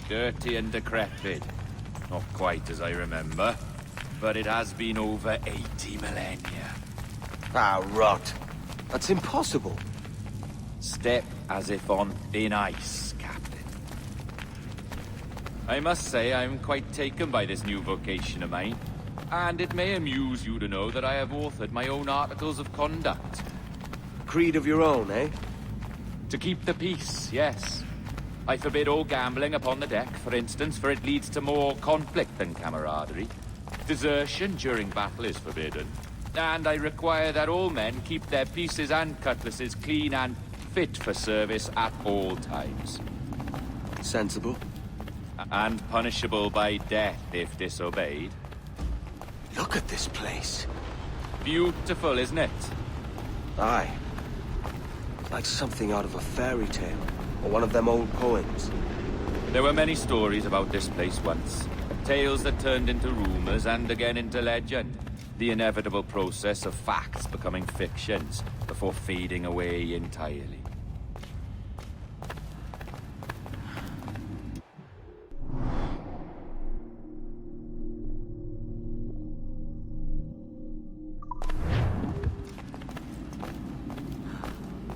Dirty and decrepit. Not quite as I remember, but it has been over 80 millennia. Ah, rot. That's impossible. Step as if on thin ice, Captain. I must say I'm quite taken by this new vocation of mine, and it may amuse you to know that I have authored my own articles of conduct. Creed of your own, eh? To keep the peace, yes. I forbid all gambling upon the deck, for instance, for it leads to more conflict than camaraderie. Desertion during battle is forbidden. And I require that all men keep their pieces and cutlasses clean and fit for service at all times. Sensible. And punishable by death if disobeyed. Look at this place. Beautiful, isn't it? Aye. Like something out of a fairy tale, or one of them old poems. There were many stories about this place once. Tales that turned into rumors and again into legend. The inevitable process of facts becoming fictions before fading away entirely.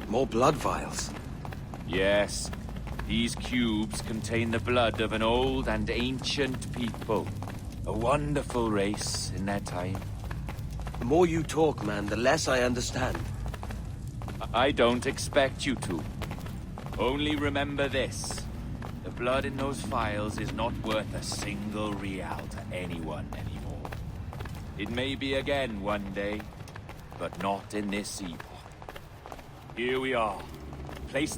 More blood vials. Yes, these cubes contain the blood of an old and ancient people. A wonderful race in their time. The more you talk, man, the less I understand. I don't expect you to. Only remember this. The blood in those files is not worth a single real to anyone anymore. It may be again one day, but not in this epoch. Here we are. Place...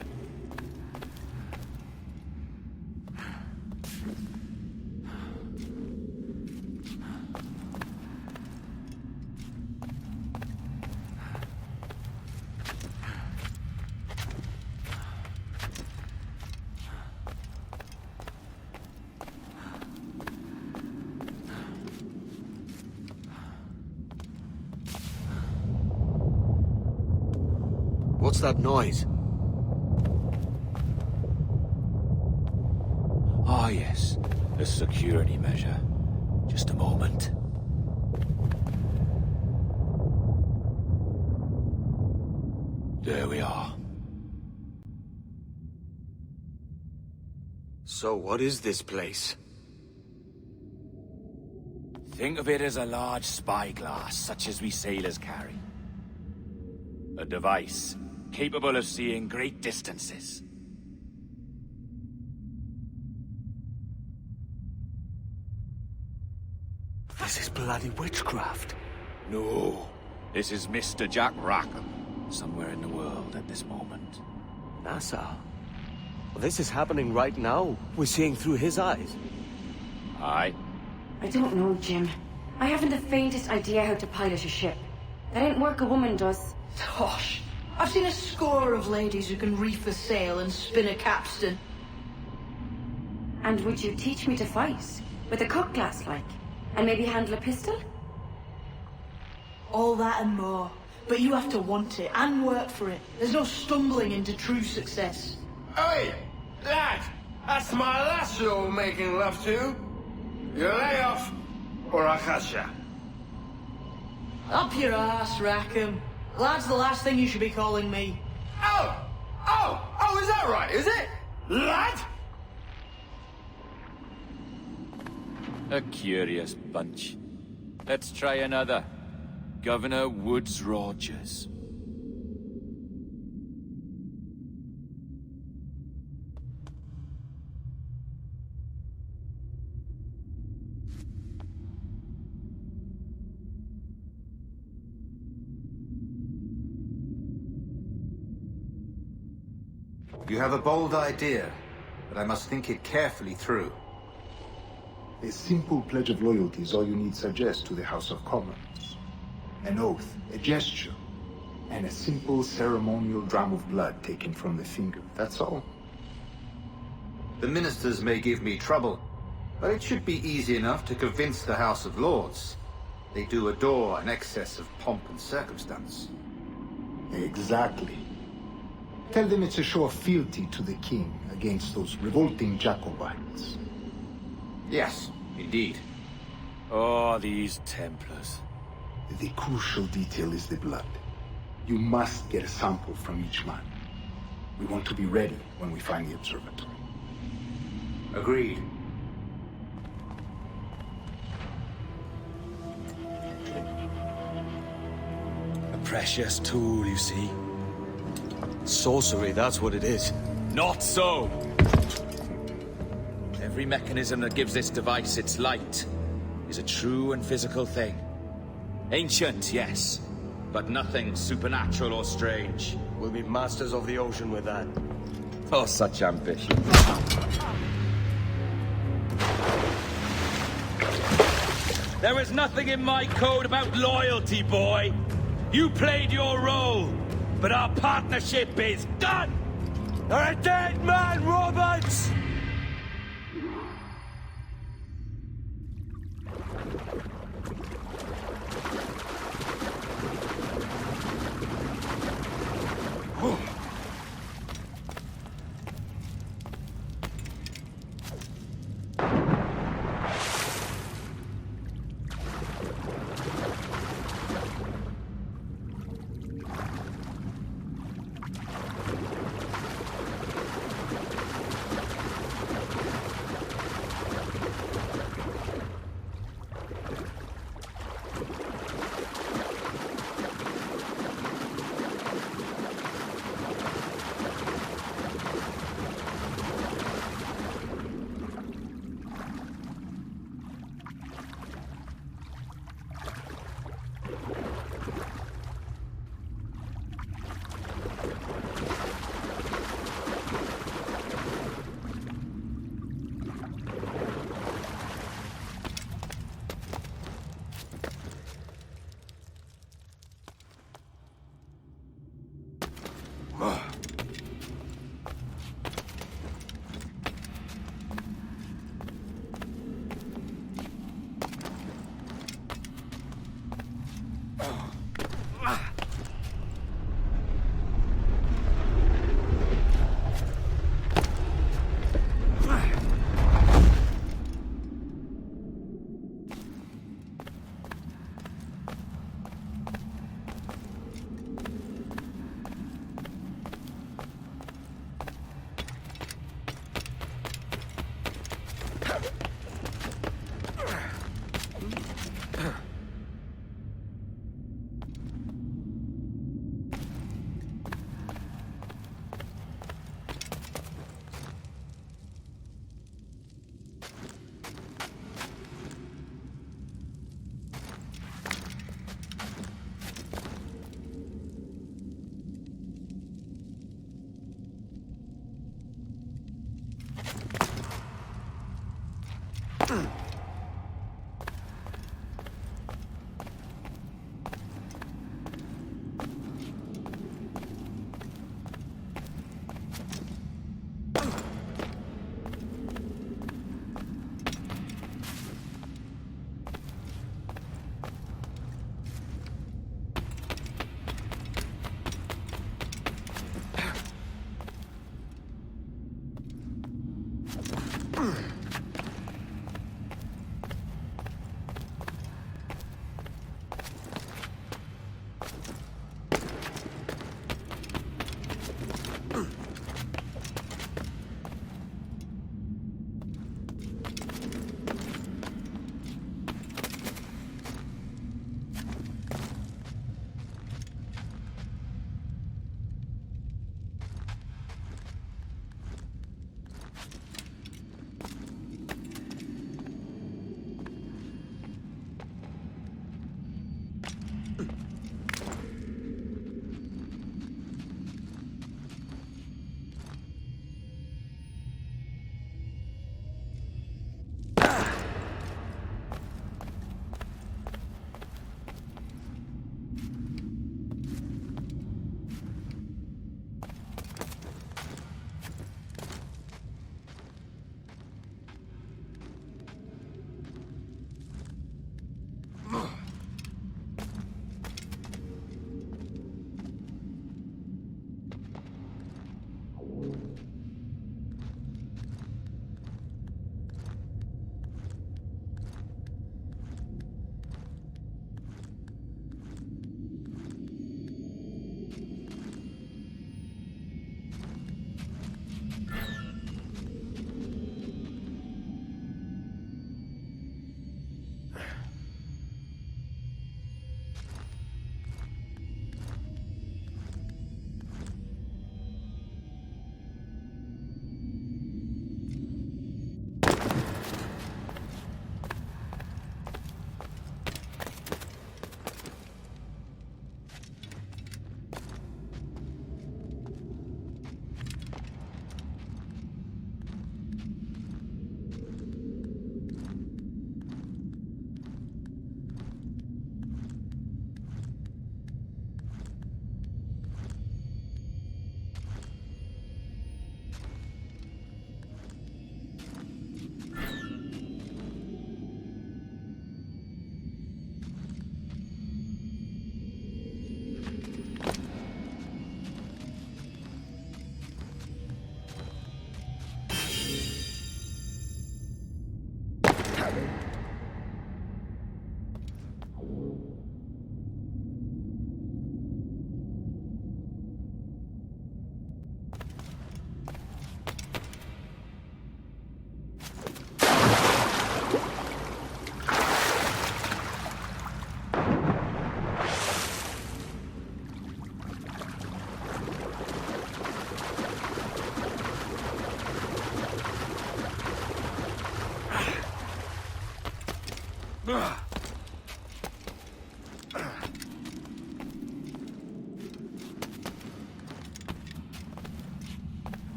What's that noise? Ah, yes. A security measure. Just a moment. There we are. So what is this place? Think of it as a large spyglass, such as we sailors carry. A device capable of seeing great distances. This is bloody witchcraft. No, this is Mr. Jack Rackham, somewhere in the world at this moment. NASA? Well, this is happening right now. We're seeing through his eyes. Aye. I don't know, Jim. I haven't the faintest idea how to pilot a ship. That ain't work a woman does. Tosh. I've seen a score of ladies who can reef a sail and spin a capstan. And would you teach me to fight? With a cutlass, like? And maybe handle a pistol? All that and more. But you have to want it and work for it. There's no stumbling into true success. Hey, lad! That's my lass you're making love to. You lay off, or I'll catch ya. Up your ass, Rackham. Lad's the last thing you should be calling me. Oh, is that right, is it? Lad? A curious bunch. Let's try another. Governor Woods Rogers. You have a bold idea, but I must think it carefully through. A simple pledge of loyalty is all you need suggest to the House of Commons. An oath, a gesture, and a simple ceremonial dram of blood taken from the finger. That's all. The ministers may give me trouble, but it should be easy enough to convince the House of Lords. They do adore an excess of pomp and circumstance. Exactly. Tell them it's a show of fealty to the king against those revolting Jacobites. Yes, indeed. Oh, these Templars. The crucial detail is the blood. You must get a sample from each man. We want to be ready when we find the observatory. Agreed. A precious tool, you see. Sorcery, that's what it is. Not so! Every mechanism that gives this device its light is a true and physical thing. Ancient, yes, but nothing supernatural or strange. We'll be masters of the ocean with that. Oh, such ambition. There is nothing in my code about loyalty, boy. You played your role, but our partnership is done! You're a dead man, Roberts!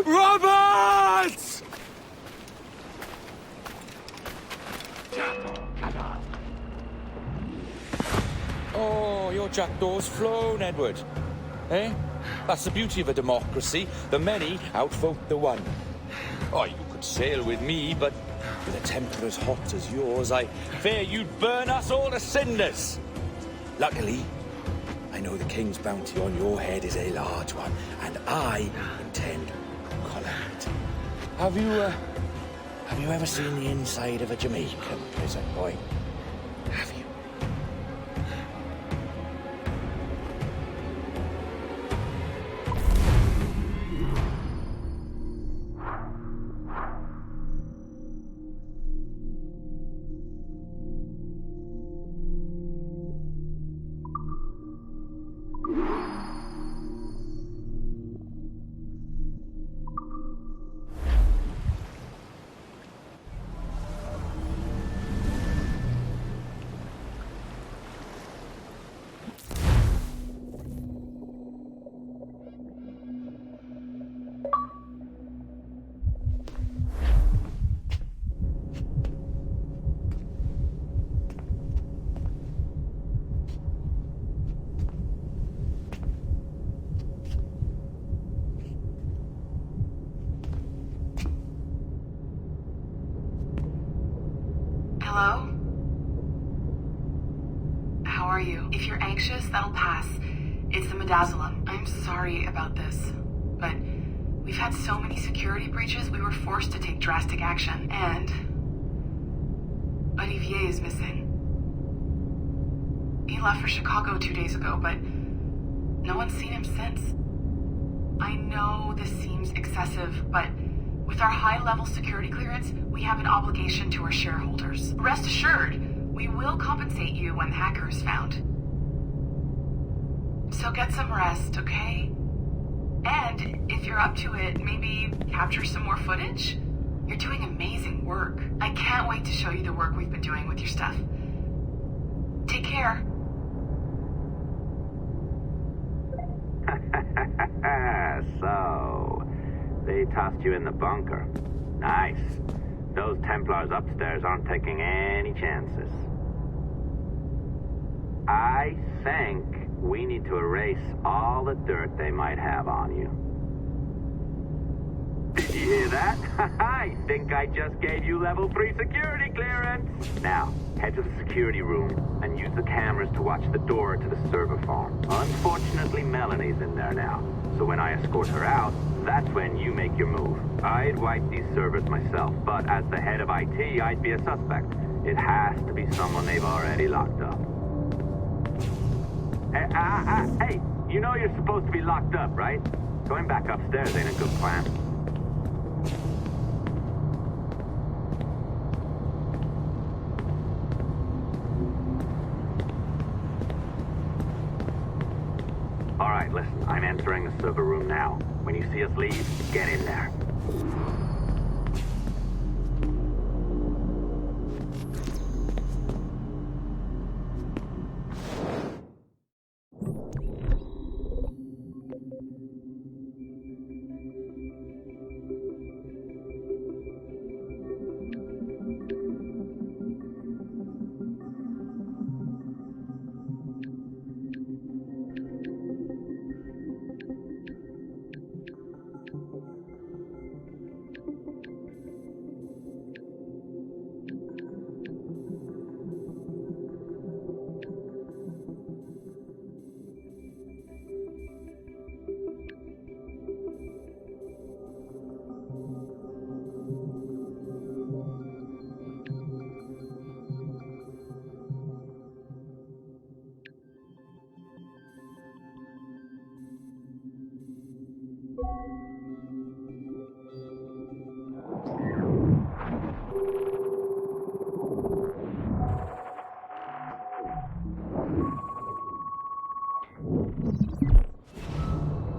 Roberts! Oh, your jackdaw's flown, Edward. Eh? That's the beauty of a democracy. The many outvote the one. Oh, you could sail with me, but with a temper as hot as yours, I fear you'd burn us all to cinders. Luckily, I know the king's bounty on your head is a large one, and I intend to collect. Have you ever seen the inside of a Jamaican prison, boy? Have you? Hello? How are you? If you're anxious, that'll pass. It's the midazolam. I'm sorry about this, but we've had so many security breaches, we were forced to take drastic action, and Olivier is missing. He left for Chicago 2 days ago, but no one's seen him since. I know this seems excessive, but with our high-level security clearance, we have an obligation to our shareholders. Rest assured, we will compensate you when the hacker is found. So get some rest, okay? And if you're up to it, maybe capture some more footage? You're doing amazing work. I can't wait to show you the work we've been doing with your stuff. Take care. So, they tossed you in the bunker. Nice. Those Templars upstairs aren't taking any chances. I think we need to erase all the dirt they might have on you. Did you hear that? I think I just gave you level 3 security clearance. Now, Head to the security room and use the cameras to watch the door to the server farm. Unfortunately, Melanie's in there now, so when I escort her out, that's when you make your move. I'd wipe these servers myself, but as the head of IT, I'd be a suspect. It has to be someone they've already locked up. Hey, you know you're supposed to be locked up, right? Going back upstairs ain't a good plan. All right, listen, I'm entering the server room now. When you see us leave, get in there.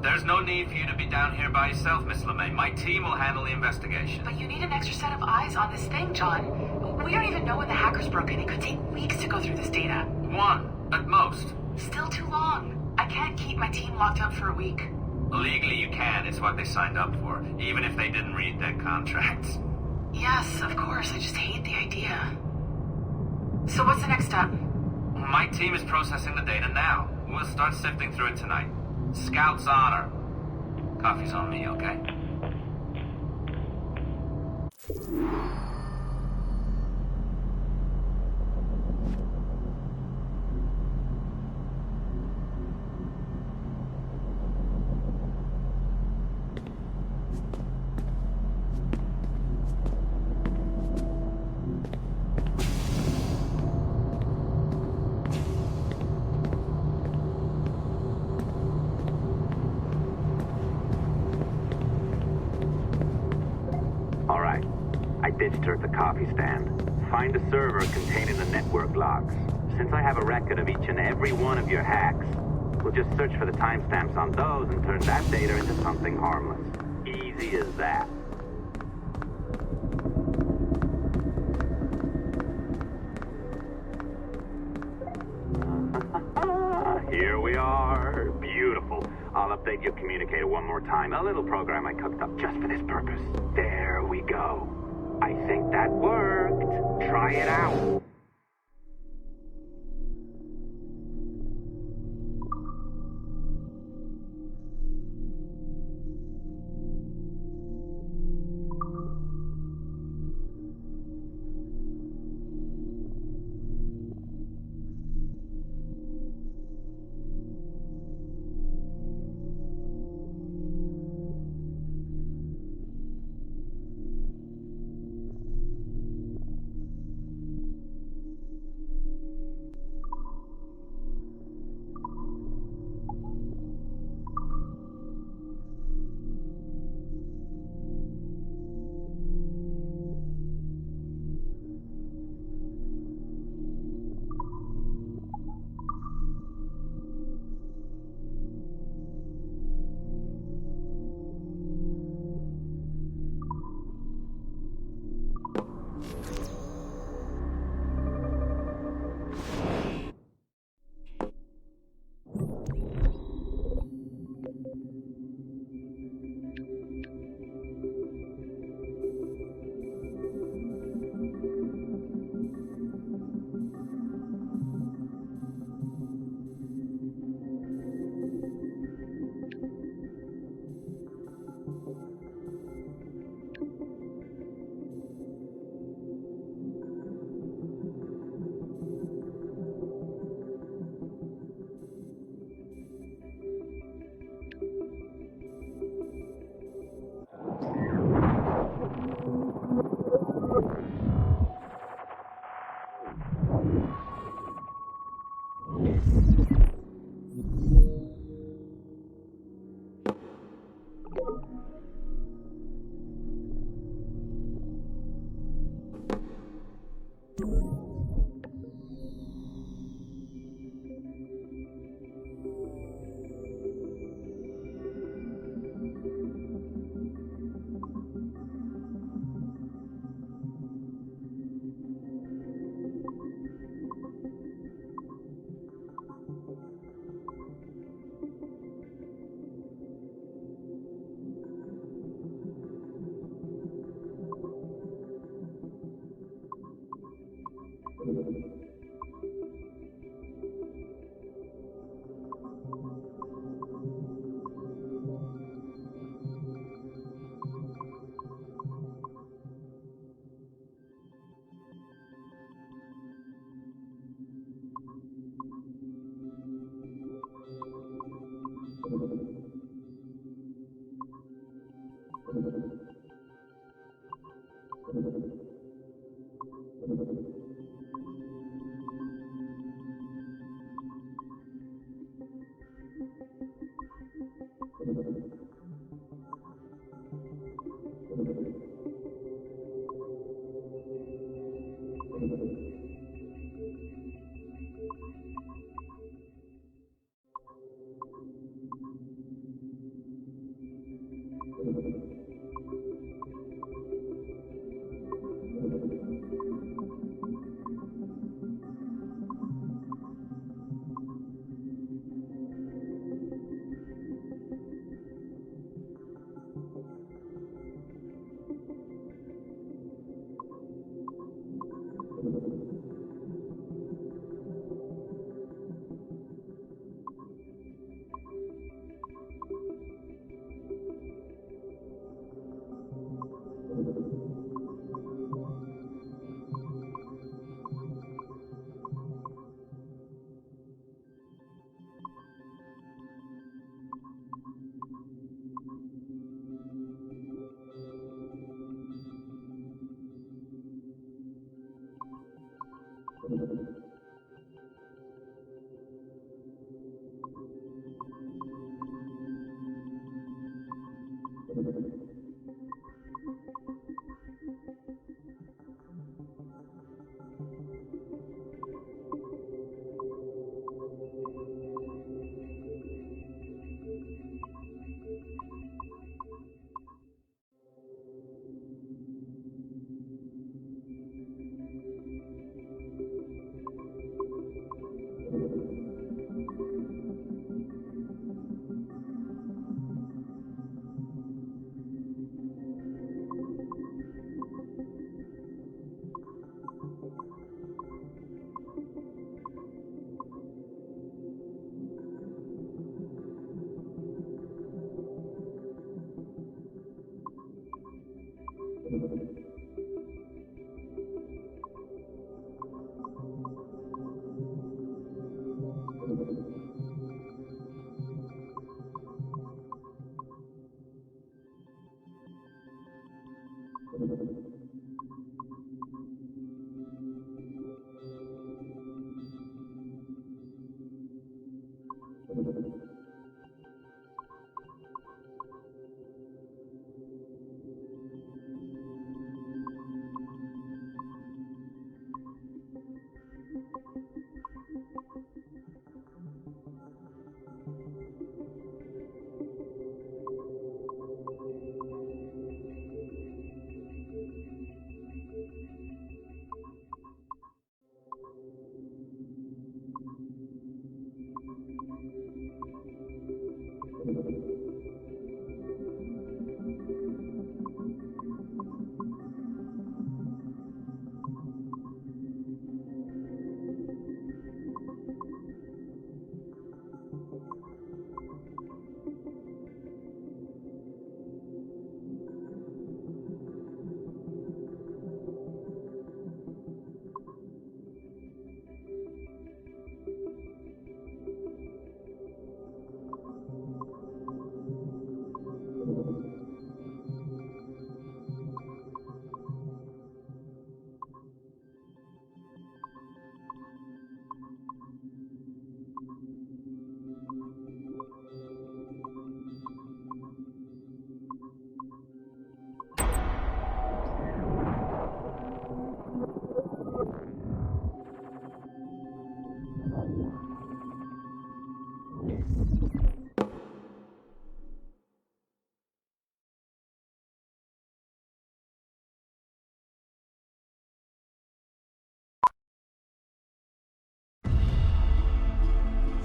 There's no need for you to be down here by yourself, Miss LeMay. My team will handle the investigation. But you need an extra set of eyes on this thing, John. We don't even know when the hackers broke in. It could take weeks to go through this data. One, at most. Still too long. I can't keep my team locked up for a week. Legally you can, it's what they signed up for, even if they didn't read their contracts. Yes, of course. I just hate the idea. So what's the next step? My team is processing the data now. We'll start sifting through it tonight. Scout's honor. Coffee's on me, okay? Ditched her at the coffee stand. Find a server containing the network logs. Since I have a record of each and every one of your hacks, we'll just search for the timestamps on those and turn that data into something harmless. Easy as that. Here we are. Beautiful. I'll update your communicator one more time. A little program I cooked up just for this purpose. There we go. I think that worked. Try it out.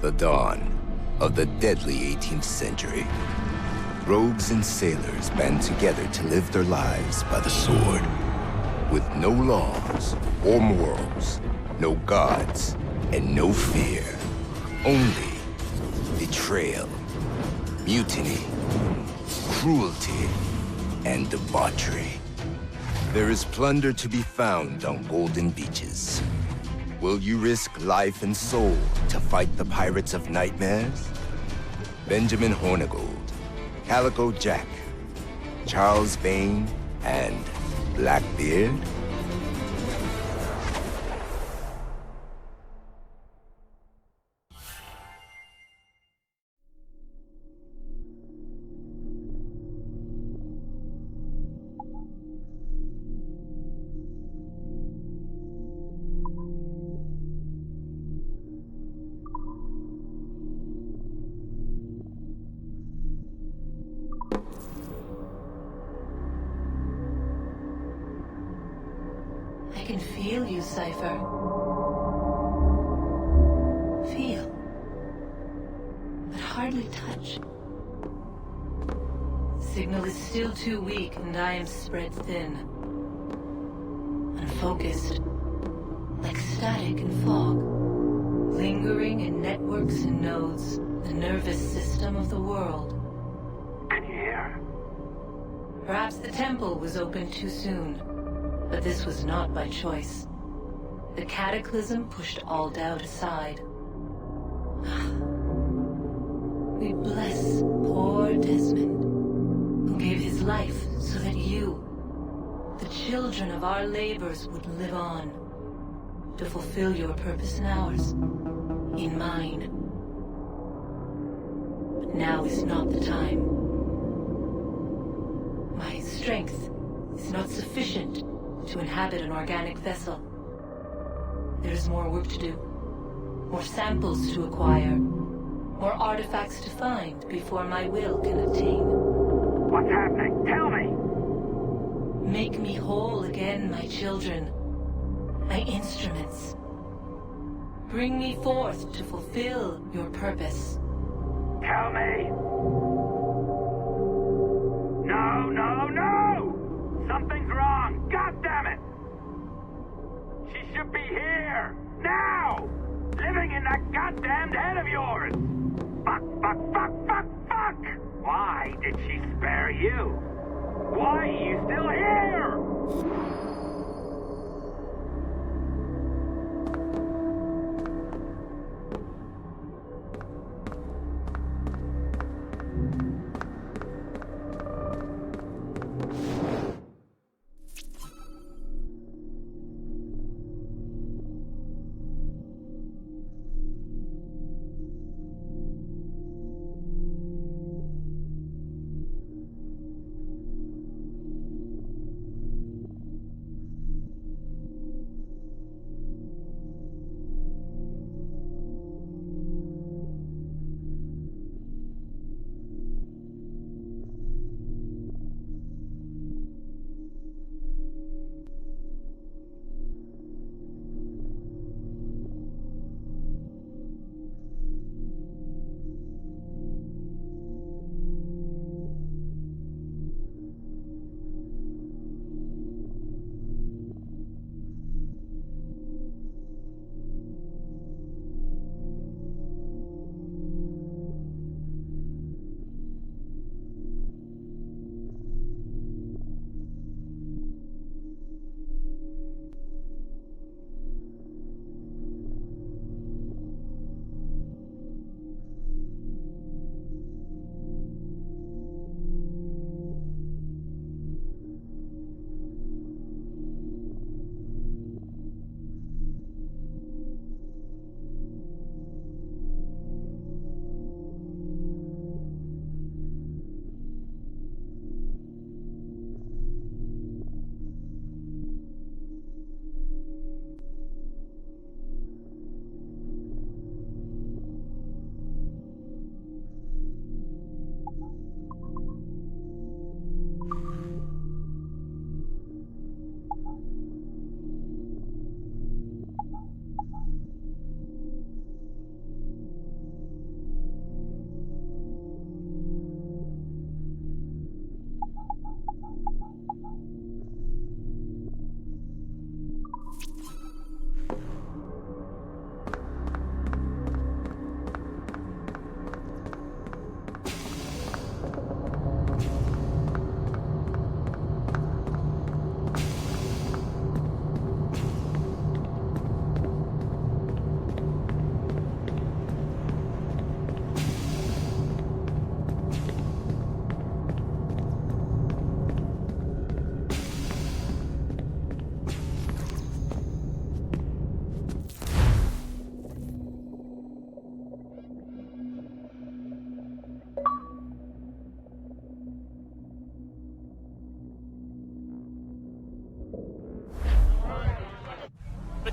The dawn of the deadly 18th century. Rogues and sailors band together to live their lives by the sword. With no laws or morals, no gods, and no fear. Only betrayal, mutiny, cruelty, and debauchery. There is plunder to be found on golden beaches. Will you risk life and soul to fight the pirates of nightmares? Benjamin Hornigold, Calico Jack, Charles Vane, and Blackbeard? I can feel you, Cypher. Feel. But hardly touch. Signal is still too weak, and I am spread thin. Unfocused. Like static in fog. Lingering in networks and nodes. The nervous system of the world. Can you hear? Perhaps the temple was opened too soon. But this was not by choice. The cataclysm pushed all doubt aside. We bless poor Desmond, who gave his life so that you, the children of our labors, would live on, to fulfill your purpose in ours, in mine. But now is not the time. My strength is not sufficient to inhabit an organic vessel. There is more work to do, more samples to acquire, more artifacts to find before my will can obtain. What's happening? Tell me! Make me whole again, my children, my instruments. Bring me forth to fulfill your purpose. Tell me! No, no, no! Something's wrong! God damn it! She should be here! Now! Living in that goddamned head of yours! Fuck, fuck, fuck, fuck, fuck! Why did she spare you? Why are you still here?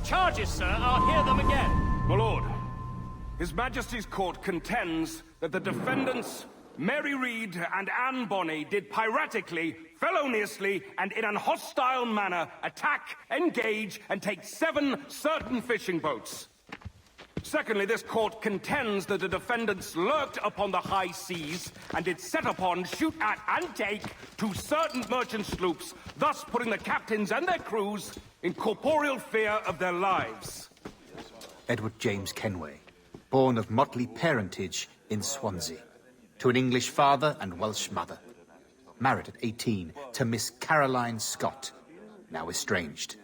Charges, sir. I'll hear them again. My lord, His Majesty's court contends that the defendants Mary Reed and Anne Bonny did piratically, feloniously, and in an hostile manner attack, engage, and take 7 certain fishing boats. Secondly, this court contends that the defendants lurked upon the high seas and did set upon, shoot at, and take 2 certain merchant sloops, thus putting the captains and their crews in corporeal fear of their lives. Edward James Kenway, born of motley parentage in Swansea, to an English father and Welsh mother. Married at 18 to Miss Caroline Scott, now estranged.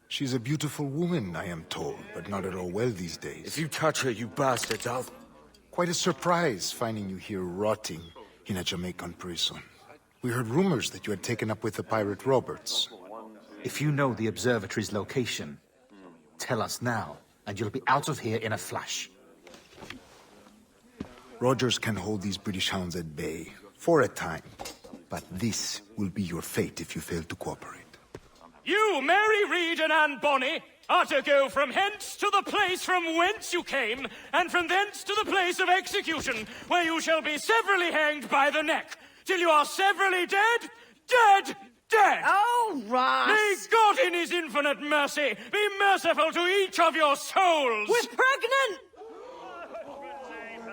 She's a beautiful woman, I am told, but not at all well these days. If you touch her, you bastards, I'll... Quite a surprise finding you here rotting in a Jamaican prison. We heard rumors that you had taken up with the pirate Roberts. If you know the observatory's location, tell us now, and you'll be out of here in a flash. Rogers can hold these British hounds at bay, for a time. But this will be your fate if you fail to cooperate. You, Mary Reed and Anne Bonny, are to go from hence to the place from whence you came, and from thence to the place of execution, where you shall be severally hanged by the neck, till you are severally dead, dead, dead! Oh, Ross! May God in his infinite mercy be merciful to each of your souls! We're pregnant!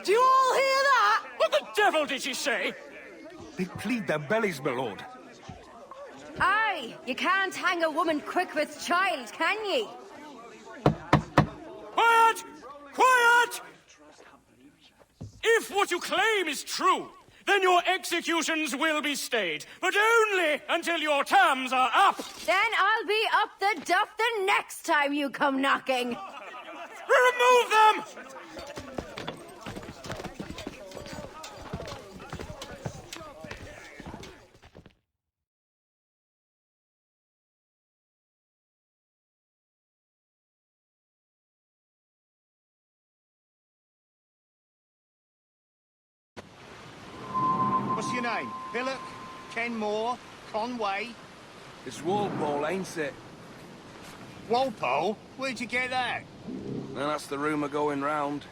Do you all hear that? What the devil did she say? They plead their bellies, my lord. Aye, you can't hang a woman quick with child, can ye? Quiet! Quiet! If what you claim is true, then your executions will be stayed, but only until your terms are up. Then I'll be up the duff the next time you come knocking. Remove them! What's your name? Billock? Kenmore? Conway? It's Walpole, ain't it? Walpole? Where'd you get that? Well, that's the rumour going round.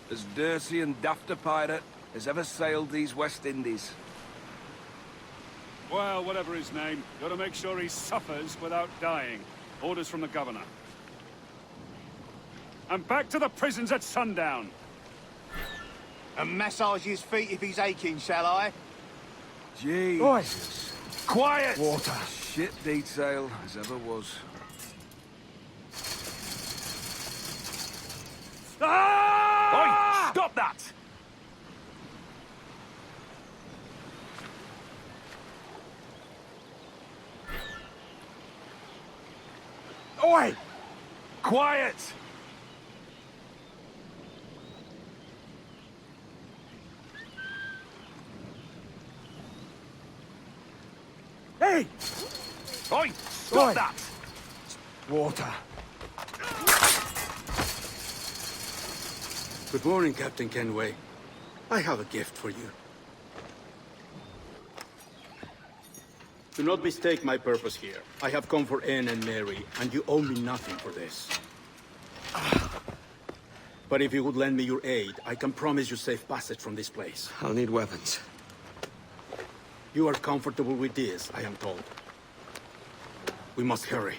As dirty and daft a pirate as ever sailed these West Indies. Well, whatever his name, gotta make sure he suffers without dying. Orders from the governor. And back to the prisons at sundown. And massage his feet if he's aching, shall I? Jesus. Quiet! Water. Shit detail as ever was. Ah! Oi! Stop that! Oi! Quiet! Hey! Oi! Stop that! Water. Good morning, Captain Kenway. I have a gift for you. Do not mistake my purpose here. I have come for Anne and Mary, and you owe me nothing for this. But if you would lend me your aid, I can promise you safe passage from this place. I'll need weapons. You are comfortable with this, I am told. We must hurry.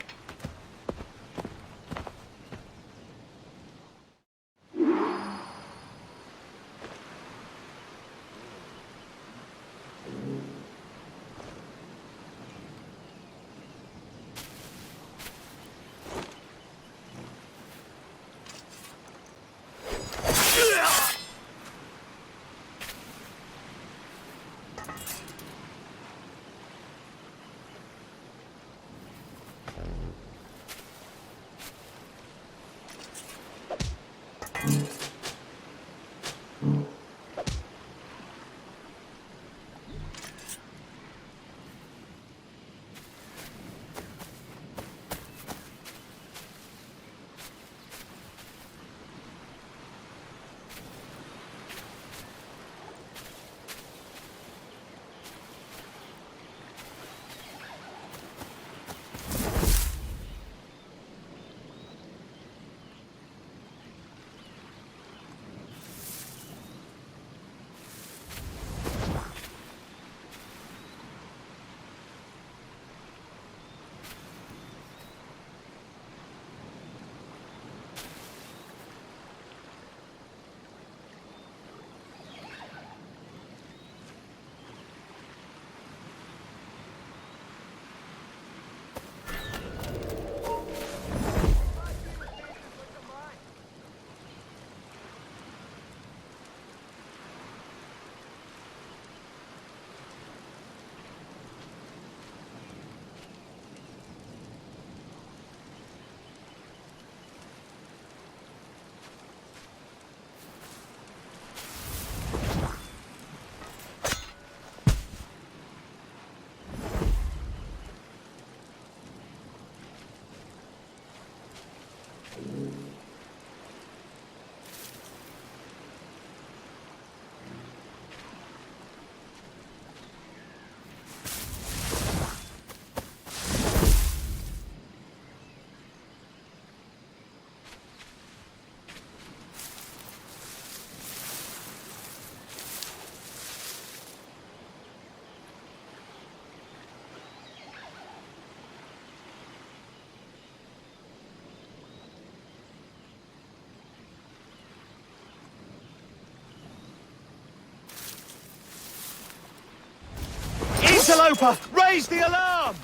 interloper! Raise the alarm!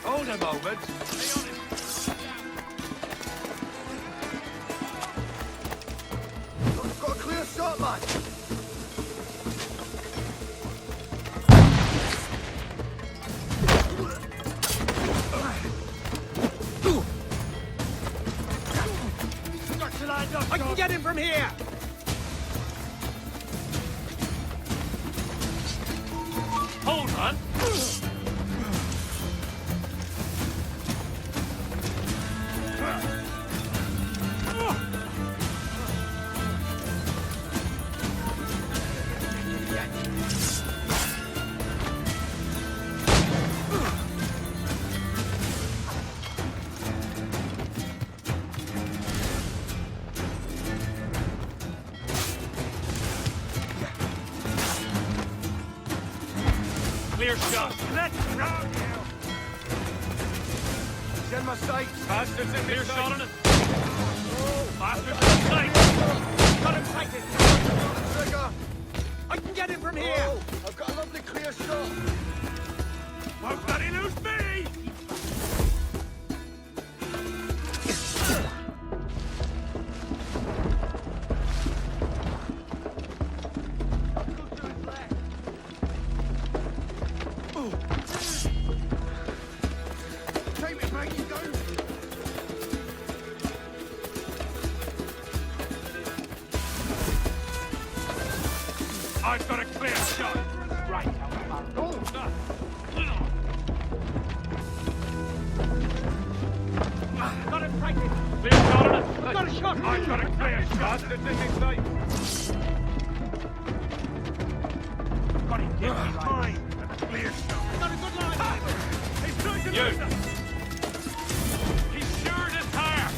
Hold a moment. Got a clear shot, man. I can get him from here! Hold on. Clear shot. Let's go! Send my sights. Bastards in clear shot on it. Bastards in sight. Got him sighted! Trigger! I can get him from here! Oh, I've got a lovely clear shot. Won't bloody lose me! Take me, mate, you go. I've got a clear shot. Right. Got him sighted! Clear shot on it. Got a shot! I've got a clear shot. Bastards in his sight. Got him, get me right. Mine. A clear shot. Got a good line! He's trying to lose us. He's sure to tire.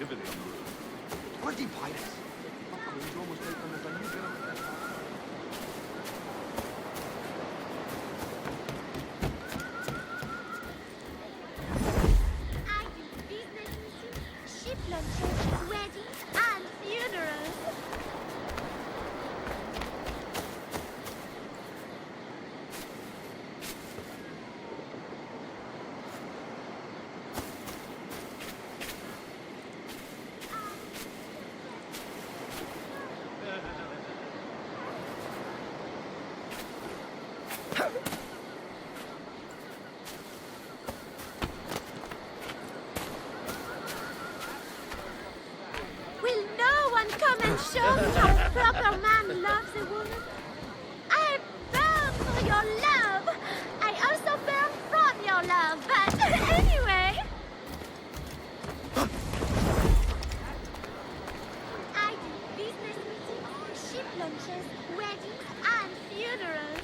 activity on the roof. Bloody pirates! He's almost taken as a new girl. I do business meetings, ship lunches, weddings, and funerals. Will no one come and show me how a proper man loves a woman? I burn for your love. I also burn from your love, but anyway. I do business meetings, ship lunches, weddings, and funerals.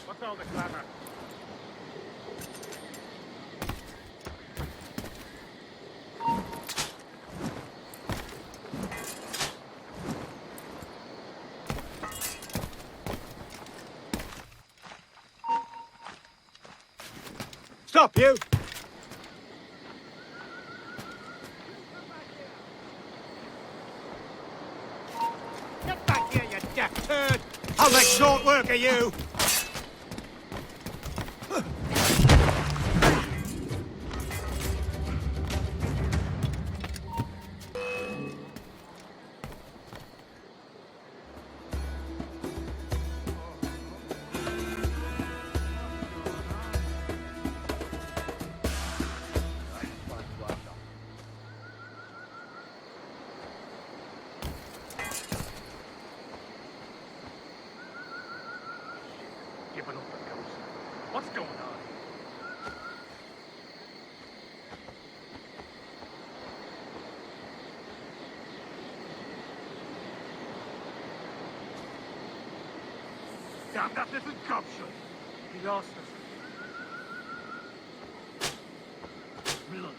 What's all the clamour? Stop, you! Get back here, you deaf turd! I'll make short work of you! Giving up the ghost. What's going on? Damn that little gobshite! He lost us. Blood.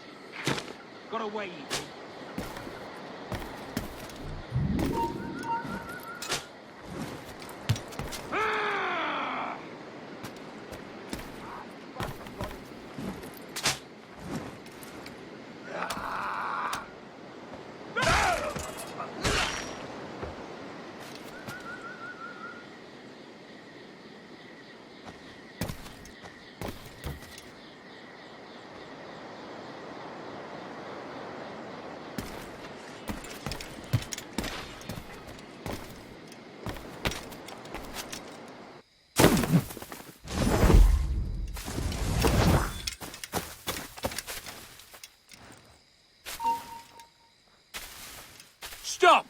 Got away. Stop!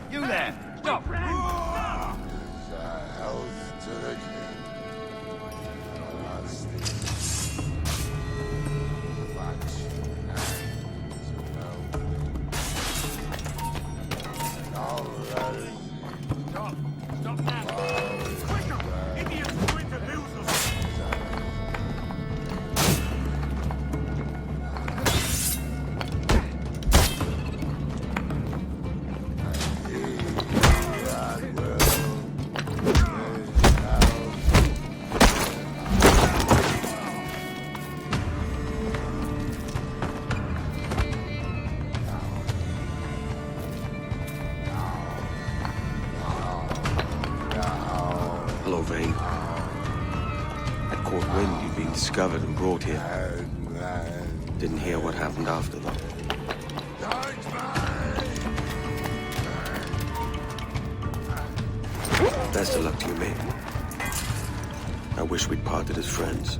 You there! Stop! Stop now! Quicker! Idiots going to lose us! Hello, Vane. I caught wind you'd been discovered and brought here. Didn't hear what happened after, though. Best of luck to you, mate. I wish we'd parted as friends.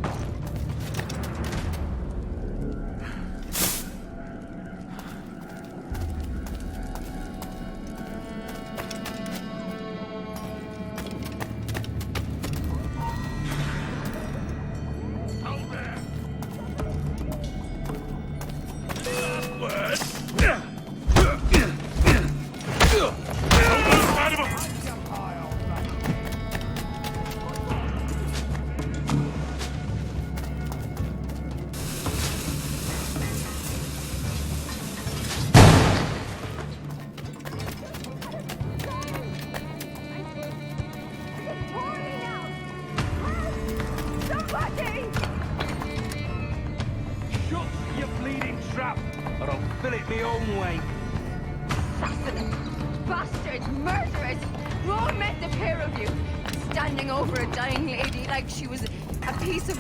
Or I'll fill it my own way. Assassinate! Bastards! Murderers! We're all met the pair of you, standing over a dying lady like she was a piece of...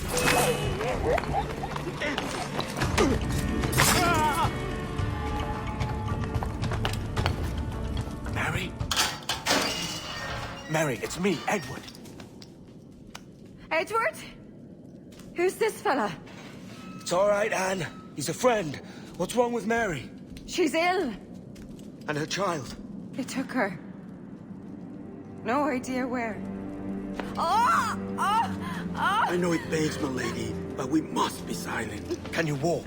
Mary? Mary, it's me, Edward. Edward? Who's this fella? It's all right, Anne. He's a friend. What's wrong with Mary? She's ill. And her child? They took her. No idea where. Oh! Oh! Oh! I know it pains, my lady, but we must be silent. Can you walk?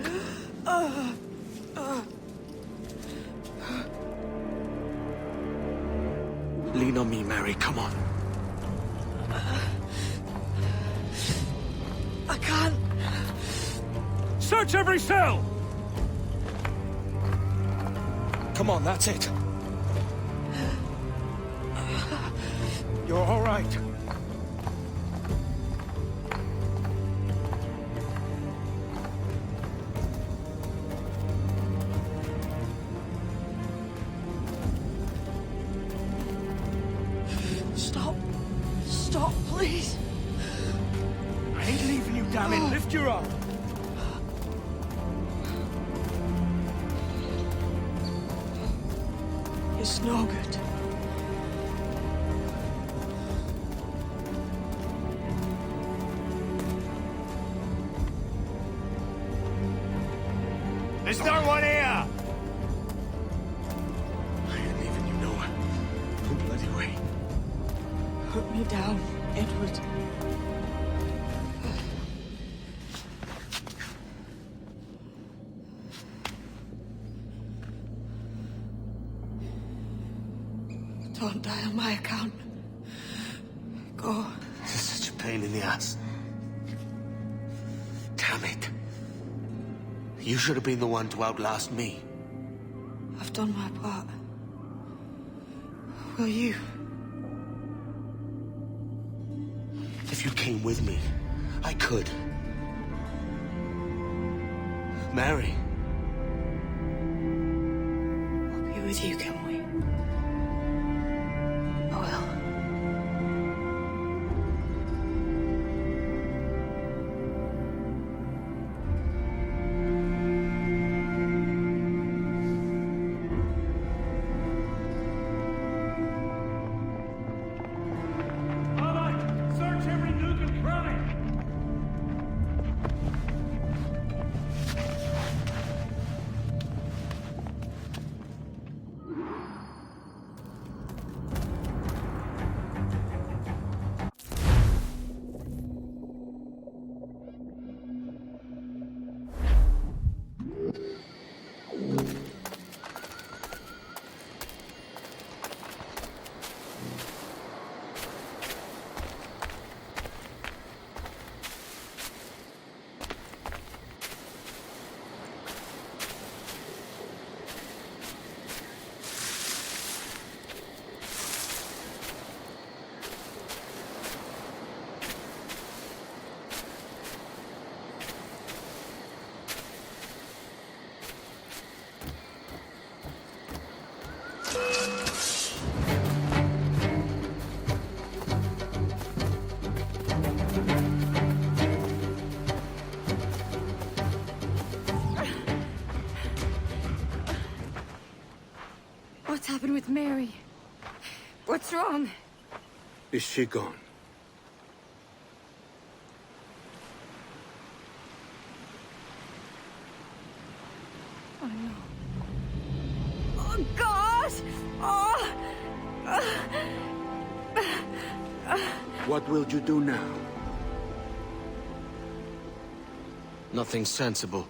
Lean on me, Mary. Come on. I can't. Search every cell! Come on, that's it. You're all right. Stop. Stop, please. I ain't leaving you, damn it. Lift your arm. It's no good. There's no one here! I ain't leaving you nowhere. No bloody way. Put me down, Edward. Don't die on my account. Go. This is such a pain in the ass. Damn it. You should have been the one to outlast me. I've done my part. Will you? If you came with me, I could. Mary. I'll be with you, can we? I will. Search every nook and cranny! What's happened with Mary? What's wrong? Is she gone? Oh no. Oh God! Oh! What will you do now? Nothing sensible.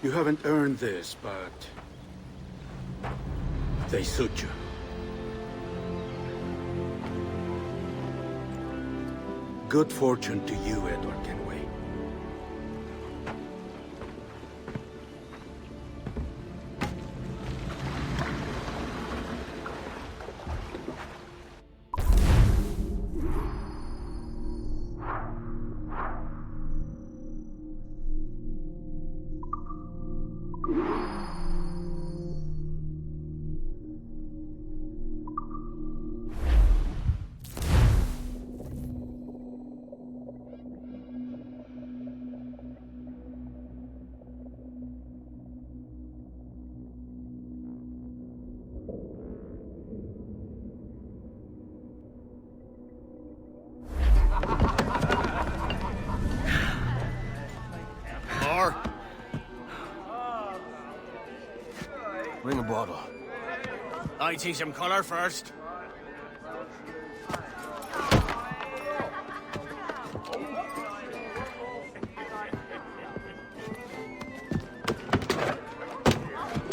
You haven't earned this, but they suit you. Good fortune to you, Edward Kenway. More? Bring a bottle. I teach him color first.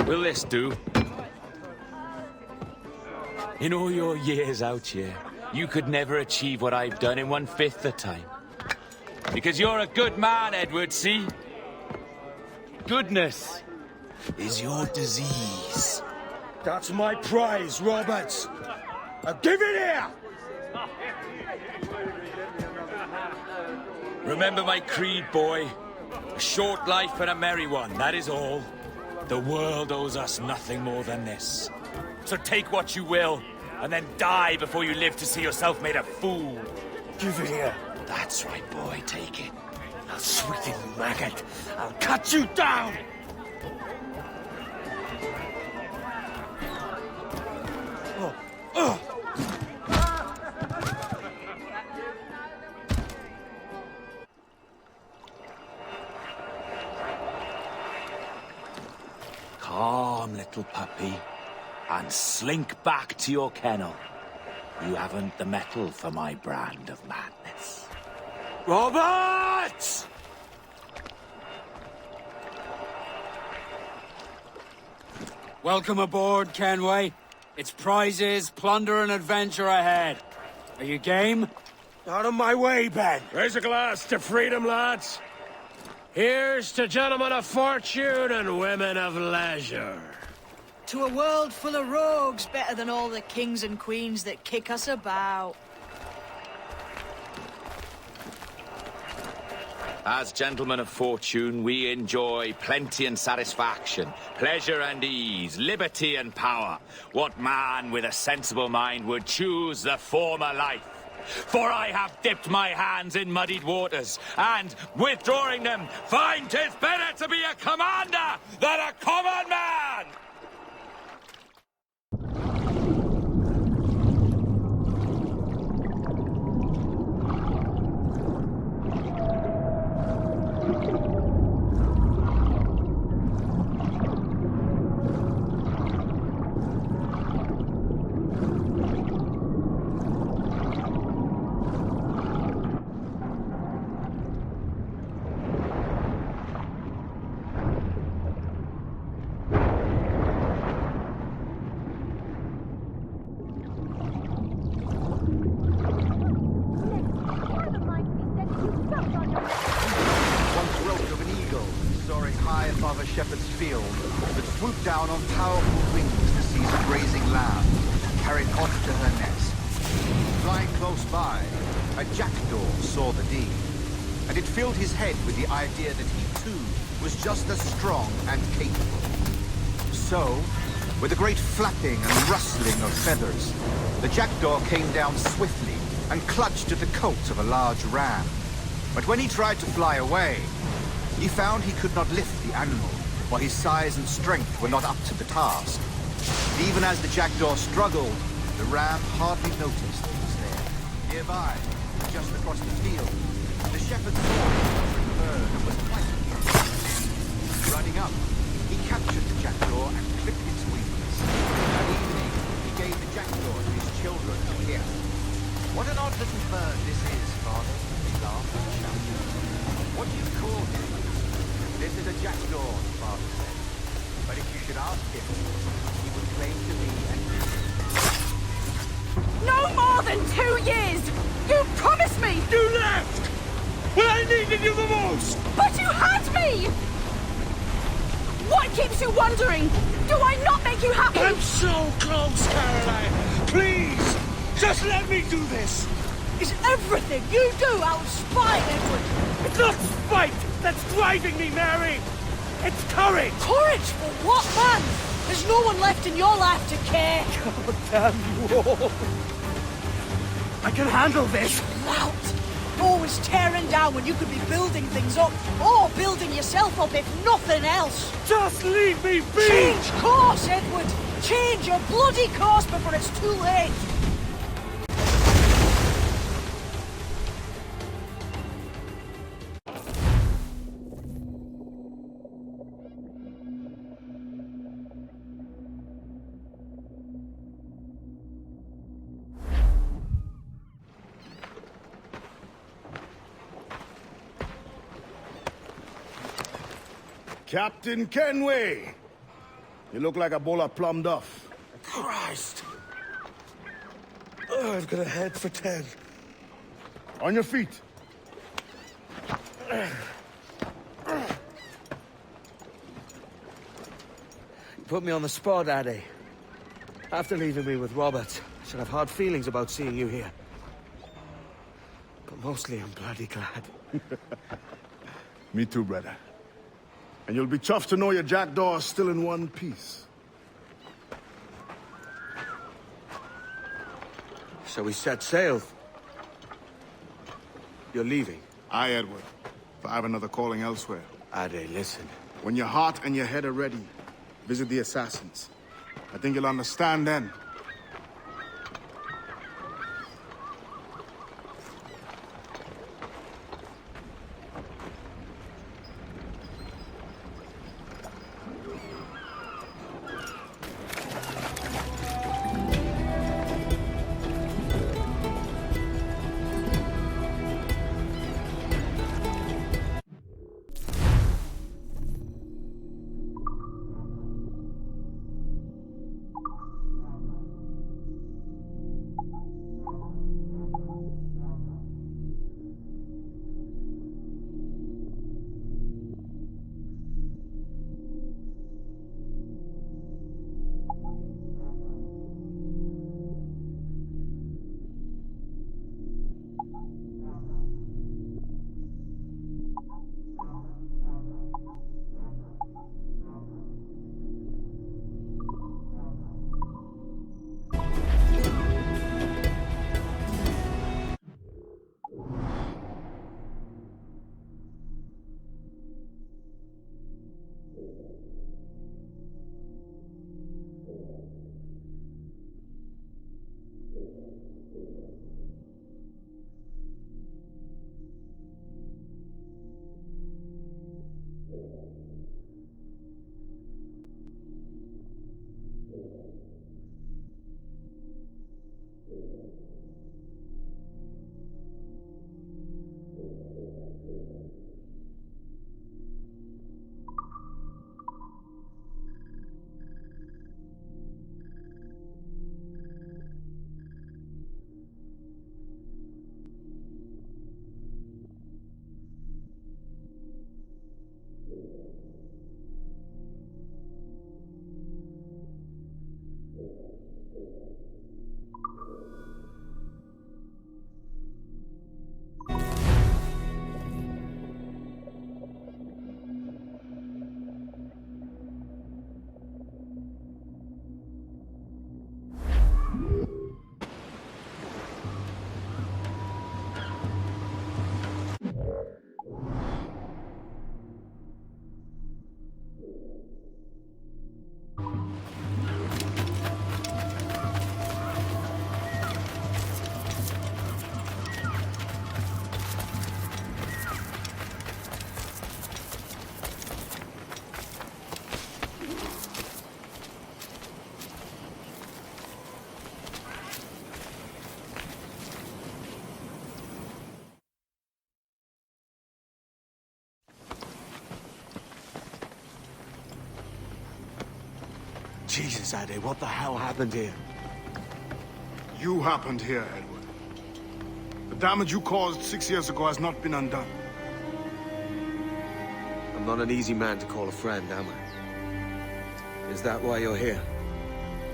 Will this do? In all your years out here, you could never achieve what I've done in 1/5 the time. Because you're a good man, Edward, see? Goodness is your disease. That's my prize, Roberts. Now give it here! Remember my creed, boy. A short life and a merry one, that is all. The world owes us nothing more than this. So take what you will, and then die before you live to see yourself made a fool. Give it here. That's right, boy, take it. I'll sweeten you, maggot. I'll cut you down! Calm, little puppy, and slink back to your kennel. You haven't the mettle for my brand of madness. Robert! Welcome aboard, Kenway. It's prizes, plunder, and adventure ahead. Are you game? Out of my way, Ben. Raise a glass to freedom, lads. Here's to gentlemen of fortune and women of leisure. To a world full of rogues, better than all the kings and queens that kick us about. As gentlemen of fortune, we enjoy plenty and satisfaction, pleasure and ease, liberty and power. What man with a sensible mind would choose the former life? For I have dipped my hands in muddied waters, and, withdrawing them, find 'tis better to be a commander than a common man! Down on powerful wings to seize a grazing lamb, carried off to her nest. Flying close by, a jackdaw saw the deed, and it filled his head with the idea that he too was just as strong and capable. So, with a great flapping and rustling of feathers, the jackdaw came down swiftly and clutched at the coat of a large ram. But when he tried to fly away, he found he could not lift the animal, for his size and strength were not up to the task. Even as the jackdaw struggled, the ram hardly noticed he was there. Nearby, just across the field, the shepherd saw the suffering bird and was quite amused. Running up, he captured the jackdaw and clipped its wings. That evening, he gave the jackdaw to his children to hear. "What an odd little bird this is, father," he laughed and shouted. "What do you call him?" "This is a jackdaw," father said. "But if you should ask him, he would claim to be an..." No more than 2 years! You promised me! You left! When I needed you the most! But you had me! What keeps you wondering? Do I not make you happy? I'm so close, Caroline! Please! Just let me do this! Is everything you do out of spite, Edward? It's not spite that's driving me, Mary! It's courage! Courage for what, man? There's no one left in your life to care. God damn you all! I can handle this! Lout! Always tearing down when you could be building things up, or building yourself up if nothing else. Just leave me be! Change course, Edward! Change your bloody course before it's too late! Captain Kenway! You look like a bowl of plum duff. Christ! Oh, I've got a head for 10. On your feet. You put me on the spot, Addy. After leaving me with Robert, I should have hard feelings about seeing you here. But Mostly I'm bloody glad. Me too, brother. And you'll be chuffed to know your jackdaw is still in one piece. Shall we set sail? You're leaving? Aye, Edward. For I have another calling elsewhere. Ade, listen. When your heart and your head are ready, visit the assassins. I think you'll understand then. Jesus, Ade, what the hell happened here? You happened here, Edward. The damage you caused 6 years ago has not been undone. I'm not an easy man to call a friend, am I? Is that why you're here?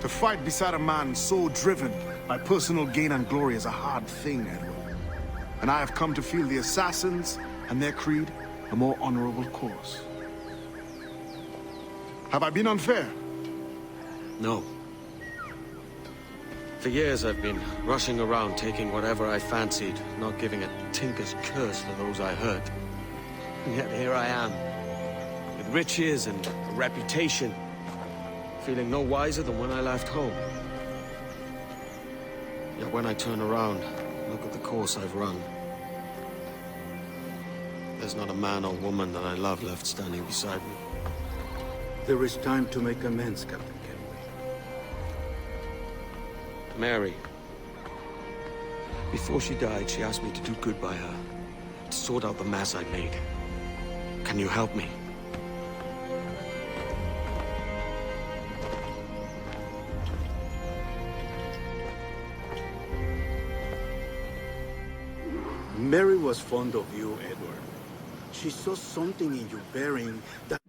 To fight beside a man so driven by personal gain and glory is a hard thing, Edward. And I have come to feel the assassins and their creed a more honorable course. Have I been unfair? No. For years I've been rushing around taking whatever I fancied, not giving a tinker's curse for those I hurt. And yet here I am, with riches and a reputation, feeling no wiser than when I left home. Yet when I turn around, look at the course I've run. There's not a man or woman that I love left standing beside me. There is time to make amends, Captain. Mary. Before she died, she asked me to do good by her, to sort out the mess I made. Can you help me? Mary was fond of you, Edward. She saw something in your bearing that